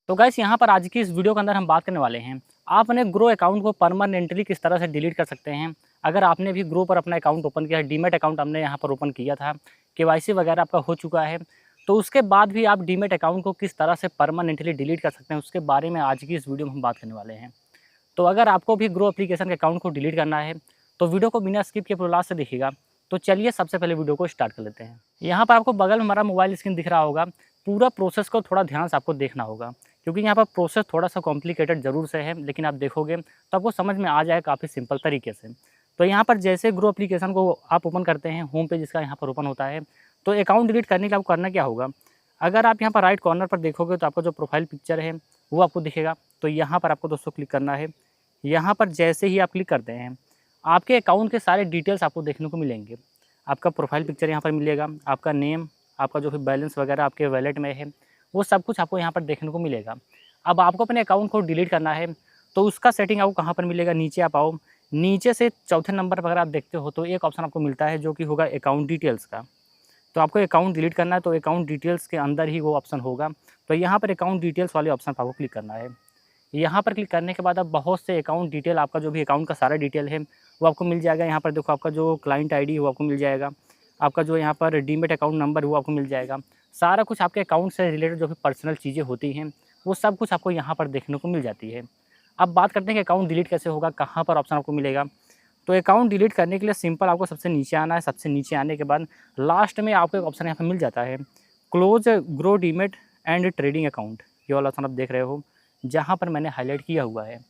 तो गाइस यहाँ पर आज की इस वीडियो के अंदर हम बात करने वाले हैं, आप अपने ग्रो अकाउंट को परमानेंटली किस तरह से डिलीट कर सकते हैं। अगर आपने भी ग्रो पर अपना अकाउंट ओपन किया है, डीमैट अकाउंट हमने यहाँ पर ओपन किया था, केवाईसी वगैरह आपका हो चुका है, तो उसके बाद भी आप डीमैट अकाउंट को किस तरह से परमानेंटली डिलीट कर सकते हैं, उसके बारे में आज की इस वीडियो में हम बात करने वाले हैं। तो अगर आपको भी ग्रो एप्लीकेशन के अकाउंट को डिलीट करना है, तो वीडियो को बिना स्किप किए पूरा लास्ट से देखिएगा। तो चलिए सबसे पहले वीडियो को स्टार्ट कर लेते हैं। यहाँ पर आपको बगल में हमारा मोबाइल स्क्रीन दिख रहा होगा, पूरा प्रोसेस को थोड़ा ध्यान से आपको देखना होगा, क्योंकि यहाँ पर प्रोसेस थोड़ा सा कॉम्प्लिकेटेड ज़रूर से है, लेकिन आप देखोगे तो आपको समझ में आ जाए काफ़ी सिंपल तरीके से। तो यहाँ पर जैसे ग्रो एप्लीकेशन को आप ओपन करते हैं, होम पेज इसका यहाँ पर ओपन होता है, तो अकाउंट डिलीट करने के लिए आपको करना क्या होगा। अगर आप यहाँ पर राइट कॉर्नर पर देखोगे तो आपका जो प्रोफाइल पिक्चर है वो आपको दिखेगा। तो यहाँ पर आपको दोस्तों क्लिक करना है। यहाँ पर जैसे ही आप क्लिक करते हैं, आपके अकाउंट के सारे डिटेल्स आपको देखने को मिलेंगे। आपका प्रोफाइल पिक्चर यहाँ पर मिलेगा, आपका नेम, आपका जो भी बैलेंस वगैरह आपके वैलेट में है, वो सब कुछ आपको यहाँ पर देखने को मिलेगा। अब आपको अपने अकाउंट को डिलीट करना है, तो उसका सेटिंग आपको कहाँ पर मिलेगा, नीचे आप आओ, नीचे से चौथे नंबर पर अगर आप देखते हो तो एक ऑप्शन आपको मिलता है जो कि होगा अकाउंट डिटेल्स का। तो आपको अकाउंट डिलीट करना है, तो अकाउंट डिटेल्स के अंदर ही वो ऑप्शन होगा। तो यहाँ पर अकाउंट डिटेल्स वाले ऑप्शन पर आपको क्लिक करना है। यहाँ पर क्लिक करने के बाद अब बहुत से अकाउंट डिटेल, आपका जो भी अकाउंट का सारा डिटेल है वो आपको मिल जाएगा। यहाँ पर देखो, आपका जो क्लाइंट आईडी है वो आपको मिल जाएगा, आपका जो यहाँ पर डीमैट अकाउंट नंबर है वो आपको मिल जाएगा। सारा कुछ आपके अकाउंट से रिलेटेड जो भी पर्सनल चीज़ें होती हैं वो सब कुछ आपको यहाँ पर देखने को मिल जाती है। अब बात करते हैं कि अकाउंट डिलीट कैसे होगा, कहाँ पर ऑप्शन आपको मिलेगा। तो अकाउंट डिलीट करने के लिए सिंपल आपको सबसे नीचे आना है। सबसे नीचे आने के बाद लास्ट में आपको एक ऑप्शन यहाँ पर मिल जाता है, close grow demat and trading account. ये वाला ऑप्शन आप देख रहे हो, जहाँ पर मैंने हाईलाइट किया हुआ है।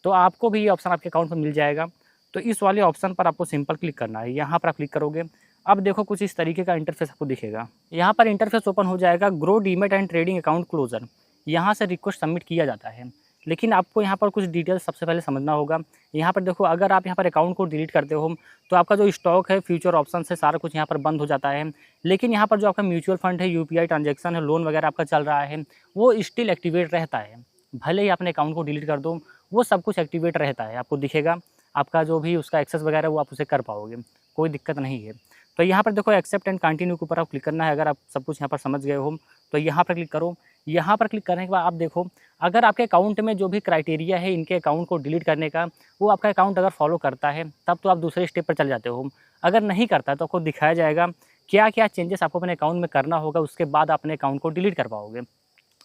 तो आपको भी ये ऑप्शन आपके अकाउंट में मिल जाएगा। तो इस वाले ऑप्शन पर आपको सिंपल क्लिक करना है। यहाँ पर आप क्लिक करोगे, अब देखो कुछ इस तरीके का इंटरफेस आपको दिखेगा। यहाँ पर इंटरफेस ओपन हो जाएगा, Groww demat and trading account closure. यहाँ से रिक्वेस्ट सबमिट किया जाता है, लेकिन आपको यहाँ पर कुछ डिटेल्स सबसे पहले समझना होगा। यहाँ पर देखो, अगर आप यहाँ पर अकाउंट को डिलीट करते हो तो आपका जो स्टॉक है, फ्यूचर ऑप्शन है, सारा कुछ यहाँ पर बंद हो जाता है। लेकिन यहाँ पर जो आपका म्यूचुअल फंड है, यूपीआई ट्रांजैक्शन है, लोन वगैरह आपका चल रहा है, वो स्टिल एक्टिवेट रहता है। भले ही अपने अकाउंट को डिलीट कर दो, वो सब कुछ एक्टिवेट रहता है, आपको दिखेगा। आपका जो भी उसका एक्सेस वगैरह वो आप उसे कर पाओगे, कोई दिक्कत नहीं है। तो यहाँ पर देखो, एक्सेप्ट एंड कंटिन्यू के ऊपर आप क्लिक करना है। अगर आप सब कुछ यहाँ पर समझ गए हो तो यहाँ पर क्लिक करो। यहाँ पर क्लिक करने के बाद आप देखो, अगर आपके अकाउंट में जो भी क्राइटेरिया है इनके अकाउंट को डिलीट करने का, वो आपका अकाउंट अगर फॉलो करता है तब तो आप दूसरे स्टेप पर चल जाते हो। अगर नहीं करता तो आपको दिखाया जाएगा क्या क्या चेंजेस आपको अपने अकाउंट में करना होगा, उसके बाद आप अपने अकाउंट को डिलीट कर पाओगे।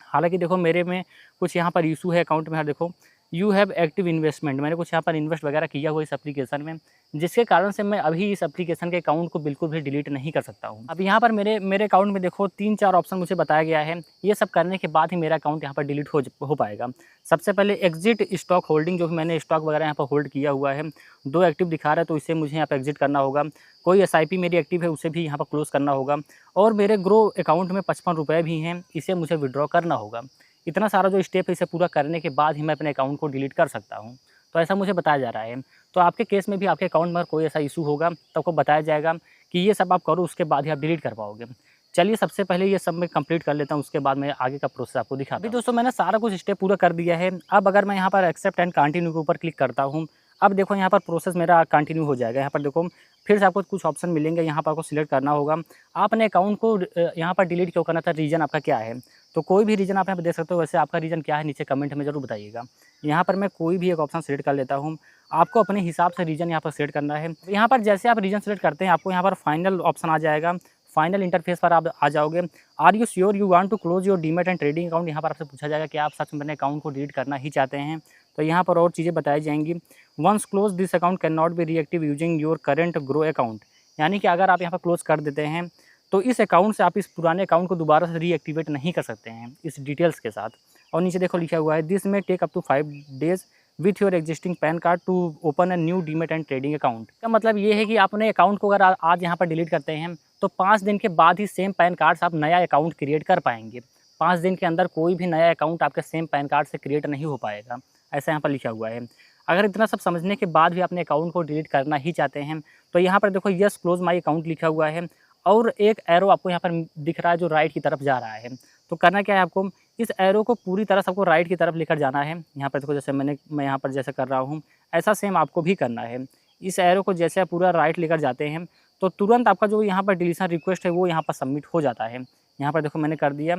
हालांकि देखो, मेरे में कुछ यहाँ पर इशू है अकाउंट में। देखो, यू हैव एक्टिव इन्वेस्टमेंट, मैंने कुछ यहाँ पर इन्वेस्ट वगैरह किया हुआ इस एप्लीकेशन में, जिसके कारण से मैं अभी इस एप्लीकेशन के अकाउंट को बिल्कुल भी डिलीट नहीं कर सकता हूँ। अब यहाँ पर मेरे अकाउंट में देखो 3-4 ऑप्शन मुझे बताया गया है। ये सब करने के बाद ही मेरा अकाउंट यहाँ पर डिलीट हो पाएगा। सबसे पहले एग्जिट स्टॉक होल्डिंग, जो भी मैंने स्टॉक वगैरह यहाँ पर होल्ड किया हुआ है, 2 एक्टिव दिखा रहा है, तो इसे मुझे यहाँ पर एग्जिट करना होगा। कोई SIP मेरी एक्टिव है, उसे भी यहाँ पर क्लोज़ करना होगा। और मेरे ग्रो अकाउंट में 55 रुपये भी हैं, इसे मुझे विड्रॉ करना होगा। इतना सारा जो स्टेप है, इसे पूरा करने के बाद ही मैं अपने अकाउंट को डिलीट कर सकता हूँ। तो ऐसा मुझे बताया जा रहा है। तो आपके केस में भी आपके अकाउंट में कोई ऐसा इशू होगा तो आपको बताया जाएगा कि ये सब आप करो, उसके बाद ही आप डिलीट कर पाओगे। चलिए सबसे पहले ये सब मैं कंप्लीट कर लेता हूँ, उसके बाद मैं आगे का प्रोसेस आपको दिखाता हूँ। अभी दोस्तों मैंने सारा कुछ स्टेप पूरा कर दिया है। अब अगर मैं यहाँ पर एक्सेप्ट एंड कंटिन्यू के ऊपर क्लिक करता हूँ, अब देखो यहाँ पर प्रोसेस मेरा कंटिन्यू हो जाएगा। यहाँ पर देखो, फिर से आपको कुछ ऑप्शन मिलेंगे, यहाँ पर आपको सिलेक्ट करना होगा। आपने अकाउंट को यहाँ पर डिलीट क्यों करना था, रीज़न आपका क्या है। तो कोई भी रीज़न आप यहाँ पर देख सकते हो। वैसे आपका रीज़न क्या है, नीचे कमेंट में ज़रूर बताइएगा। यहाँ पर मैं कोई भी एक ऑप्शन सेलेक्ट कर लेता हूँ। आपको अपने हिसाब से रीज़न यहाँ पर सेलेक्ट करना है। यहाँ पर जैसे आप रीज़न सेलेक्ट करते हैं, आपको यहाँ पर फाइनल ऑप्शन आ जाएगा। फाइनल इंटरफेस पर आप आ जाओगे। Are you sure you want to close your demat and trading account. यहाँ पर आपसे पूछा जाएगा कि आप सच में अपने अकाउंट को डिलीट करना ही चाहते हैं। तो यहाँ पर और चीज़ें बताई जाएंगी। Once close this account can not be reactive using your current Groww account. यानी कि अगर आप यहाँ पर क्लोज कर देते हैं तो इस अकाउंट से आप इस पुराने अकाउंट को दोबारा से रीएक्टिवेट नहीं कर सकते हैं इस डिटेल्स के साथ। और नीचे देखो लिखा हुआ है, दिस में take up to 5 days with your existing PAN card to open a new demat and trading account. का मतलब ये है कि आप अपने अकाउंट को अगर आज यहाँ पर डिलीट करते हैं तो 5 दिन के बाद ही सेम पैन कार्ड से आप नया अकाउंट क्रिएट कर पाएंगे। 5 दिन के अंदर कोई भी नया अकाउंट आपके सेम पैन कार्ड से क्रिएट नहीं हो पाएगा, ऐसा यहाँ पर लिखा हुआ है। अगर इतना सब समझने के बाद भी अपने अकाउंट को डिलीट करना ही चाहते हैं तो यहाँ पर देखो, यस क्लोज माई अकाउंट लिखा हुआ है और एक एरो आपको यहाँ पर दिख रहा है जो राइट की तरफ जा रहा है। तो करना क्या है, आपको इस एरो को पूरी तरह से आपको राइट की तरफ लेकर जाना है। यहाँ पर देखो, जैसे मैं यहाँ पर जैसे कर रहा हूँ, ऐसा सेम आपको भी करना है। इस एरो को जैसे आप पूरा राइट लेकर जाते हैं तो तुरंत आपका जो यहाँ पर डिलीशन रिक्वेस्ट है वो यहाँ पर सबमिट हो जाता है। यहाँ पर देखो मैंने कर दिया।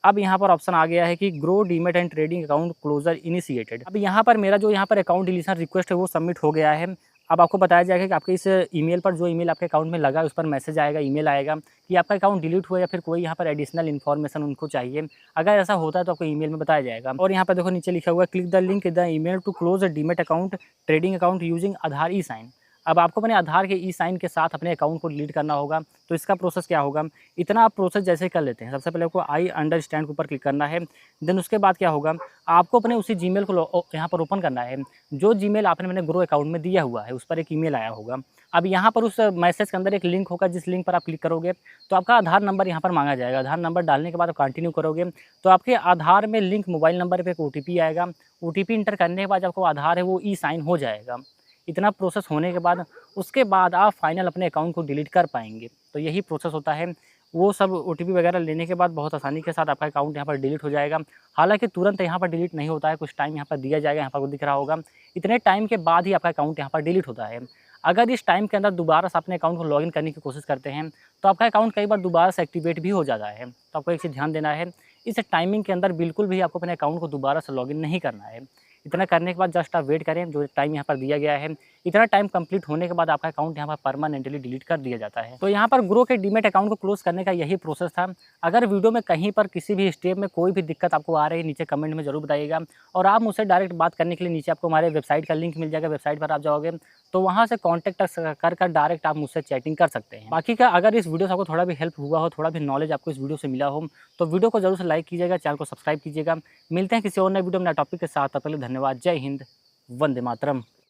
अब यहाँ पर ऑप्शन आ गया है कि Groww demat and trading account closure initiated. अब यहाँ पर मेरा जो यहाँ पर अकाउंट डिलीशन रिक्वेस्ट है वो सबमिट हो गया है। अब आपको बताया जाएगा कि आपके इस ईमेल पर, जो ईमेल आपके अकाउंट में लगा है, उस पर मैसेज आएगा, ईमेल आएगा कि आपका अकाउंट डिलीट हुआ या फिर कोई यहाँ पर एडिशनल इन्फॉर्मेशन उनको चाहिए। अगर ऐसा होता है तो आपको ईमेल में बताया जाएगा। और यहाँ पर देखो नीचे लिखा हुआ है click the link in the email to close a demat account trading account using Aadhaar e sign. अब आपको अपने आधार के ई साइन के साथ अपने अकाउंट को डिलीट करना होगा। तो इसका प्रोसेस क्या होगा, इतना आप प्रोसेस जैसे कर लेते हैं, सबसे पहले आपको आई अंडरस्टैंड के ऊपर क्लिक करना है। देन उसके बाद क्या होगा, आपको अपने उसी जीमेल को यहाँ पर ओपन करना है। जो जीमेल आपने मैंने ग्रो अकाउंट में दिया हुआ है उस पर एक ईमेल आया होगा। अब यहाँ पर उस मैसेज के अंदर एक लिंक होगा, जिस लिंक पर आप क्लिक करोगे तो आपका आधार नंबर यहाँ पर मांगा जाएगा। आधार नंबर डालने के बाद आप कंटिन्यू करोगे तो आपके आधार में लिंक मोबाइल नंबर पे एक OTP आएगा। OTP इंटर करने के बाद आपको आधार है वो ई साइन हो जाएगा। इतना प्रोसेस होने के बाद उसके बाद आप फाइनल अपने अकाउंट को डिलीट कर पाएंगे। तो यही प्रोसेस होता है। वो सब OTP वगैरह लेने के बाद बहुत आसानी के साथ आपका अकाउंट यहाँ पर डिलीट हो जाएगा। हालांकि तुरंत यहाँ पर डिलीट नहीं होता है, कुछ टाइम यहाँ पर दिया जाएगा, यहाँ पर वो दिख रहा होगा। इतने टाइम के बाद ही आपका अकाउंट यहाँ पर डिलीट होता है। अगर इस टाइम के अंदर दोबारा से अपने अकाउंट को लॉगिन करने की कोशिश करते हैं तो आपका अकाउंट कई बार दोबारा से एक्टिवेट भी हो जाता है। तो आपको एक चीज़ ध्यान देना है, इस टाइमिंग के अंदर बिल्कुल भी आपको अपने अकाउंट को दोबारा से लॉगिन नहीं करना है। इतना करने के बाद जस्ट आप वेट करें, जो टाइम यहाँ पर दिया गया है इतना टाइम कंप्लीट होने के बाद आपका अकाउंट यहाँ पर परमानेंटली डिलीट कर दिया जाता है। तो यहाँ पर ग्रो के डीमेट अकाउंट को क्लोज करने का यही प्रोसेस था। अगर वीडियो में कहीं पर किसी भी स्टेप में कोई भी दिक्कत आपको आ रही है, नीचे कमेंट में जरूर बताइएगा। और आप मुझसे डायरेक्ट बात करने के लिए नीचे आपको हमारे वेबसाइट का लिंक मिल जाएगा। वेबसाइट पर आप जाओगे तो वहाँ से कॉन्टैक्ट कर डायरेक्ट आप मुझसे चैटिंग कर सकते हैं। बाकी का अगर इस वीडियो से आपको थोड़ा भी हेल्प हुआ हो, थोड़ा भी नॉलेज आपको इस वीडियो से मिला हो, तो वीडियो को जरूर से लाइक कीजिएगा, चैनल को सब्सक्राइब कीजिएगा। मिलते हैं किसी और नए वीडियो में नए टॉपिक के साथ। तब तक के लिए धन्यवाद। जय हिंद, वंदे मातरम।